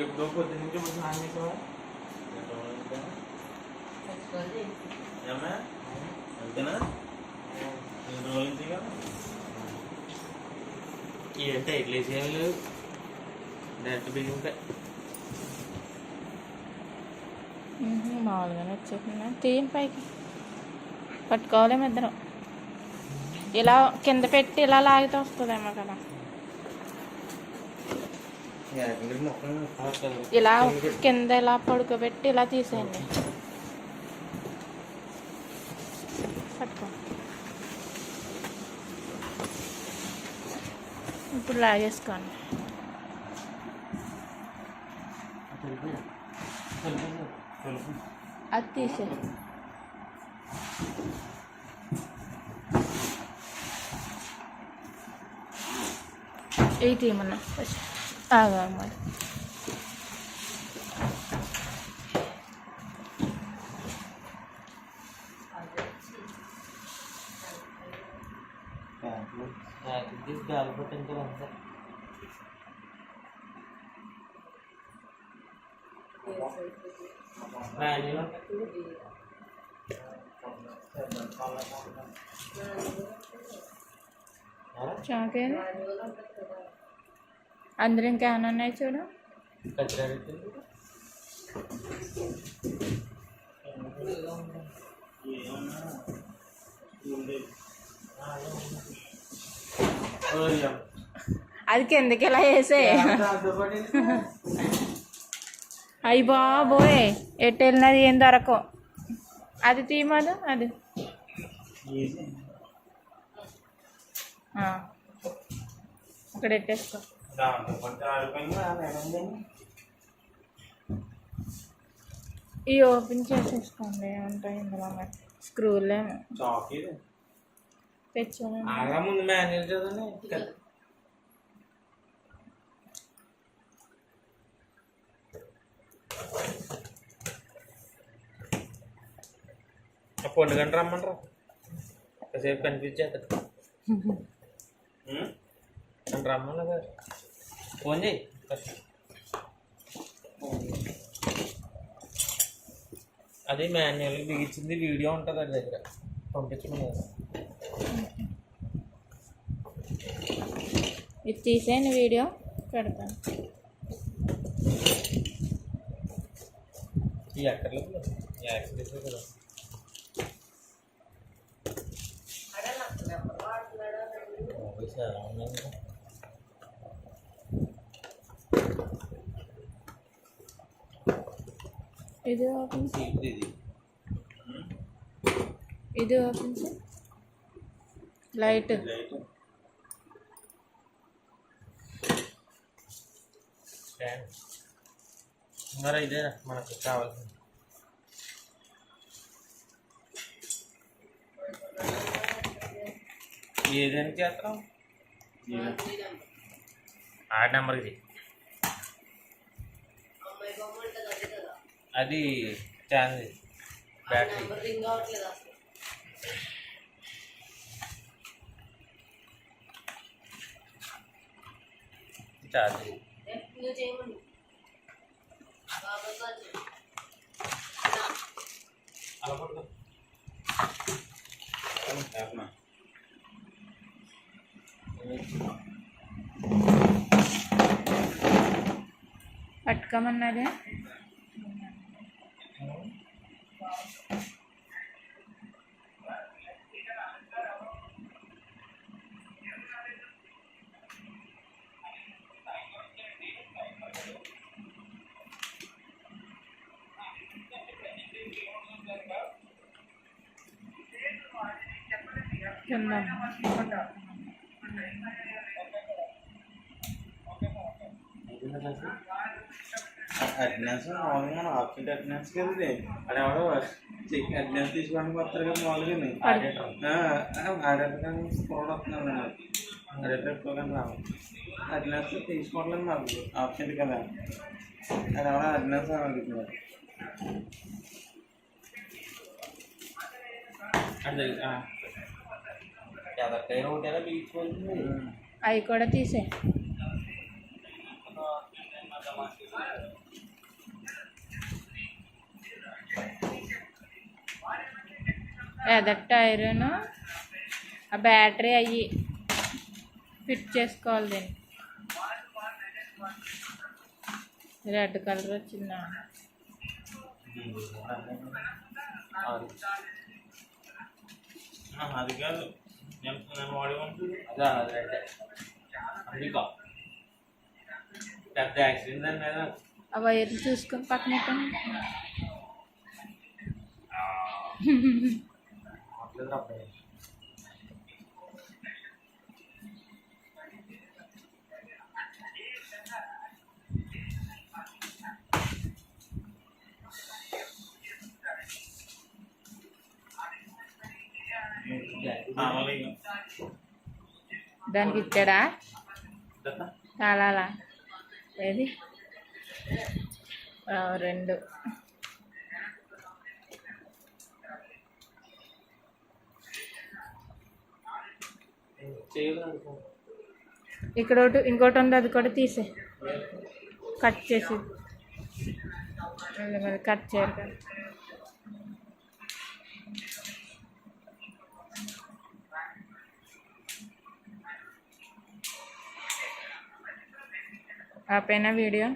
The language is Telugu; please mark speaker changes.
Speaker 1: ఎప్పుడో పొద్దు నుంచి ఇప్పుడు స్నానం చేసావా? ఏమ్మా అంతేనా? 2 రోజుల నుంచి ఏంటో ఇడ్లీ సేవలు డైరెక్ట్ బియ్యంకాయ
Speaker 2: మామూలుగానే వచ్చేసిందా? తీయం పైకి పట్టుకోవాలేమో ఇద్దరం. ఇలా కింద పెట్టి ఇలా లాగితే వస్తుందేమో కదా. ఇలా కింద ఇలా పడుకోబెట్టి ఇలా తీసేయండి. పట్టుకో. ఇప్పుడు లాగేసుకోండి. అది తీసే. ఈ తీయమన్నా ఆగా మరి. చాకేది అందరూ ఇంకేమైనా ఉన్నాయి చూడు. అది కిందకి ఇలా వేసే. అయ్యి బాబోయ్ ఎటు వెళ్ళినది ఏం దొరకవు. అది తీయమదు. అది అక్కడ పెట్టేసుకో. ఇవి ఓపెన్ చేసేసుకోండి. ఏముంటాయి ఇందులో మరి స్క్రూలేమో తెచ్చాను.
Speaker 1: పొండు గంట రమ్మంటారా? కాసేపు కనిపించేది రమ్మన్నా కదా. ఫోన్ చేయి. అది మాన్యువల్గా బిగించింది. వీడియో ఉంటుంది అది దగ్గర పంపించుకునేది.
Speaker 2: ఇది తీసేయండి, వీడియో పెడతాను.
Speaker 1: ఈ ఎక్కర్లేదు యాక్సిడెంట్ కదా.
Speaker 2: ఇది ఓపెన్ ఇది ఓపెన్ లైట్
Speaker 1: మరి ఇదే మనకు కావాల్సింది. ఏదైనా చేస్తాం ఆ నెంబర్కి. అది ఛార్జ్ బ్యాటరీ ఛార్జ్ అలా పడుతుంది.
Speaker 2: పట్టుకోమన్నదే. కింద
Speaker 1: అటెండెన్స్ మామూలుగా మనం ఆబ్సెంట్ అటెండెన్స్ కదండి. అది ఎవడో అటెండెన్స్ తీసుకోవడానికి వస్తారు కదా మామూలుగా. ఆడేటర్ కానీ స్కూల్ వస్తున్నాను ఆడేటర్ ఎక్కువ కానీ రావు. అటెండెన్స్ తీసుకోవట్లేదు నాకు ఆబ్సెంట్ కదా. అది ఎవడో అటెండెన్స్ అడుగుతున్నారు. అంటే ఎవరికైనా ఒకటేలా బీచ్ పోతుంది.
Speaker 2: అవి కూడా తీసే. ఎదర్ టైరును ఆ బ్యాటరీ అయ్యి ఫిట్ చేసుకోవాలి దీన్ని. రెడ్ కలర్ వచ్చిందా?
Speaker 1: అది కాదు నేను వాడి ఉంటుంది అదే అదే అందుకో పెద్ద యాక్సిడెంట్ దాని మీద.
Speaker 2: ఆ వైర్లు చూసుకొని పక్కన పెట్టండి. దానికి ఇచ్చాడా తాళాలా? ఏది? 2 ఇక్కడ ఒకటి ఇంకోటి ఉంది, అది కూడా తీసే కట్ చేసి మరి కట్ చేయరు కదా. ఆపైనా వీడియో.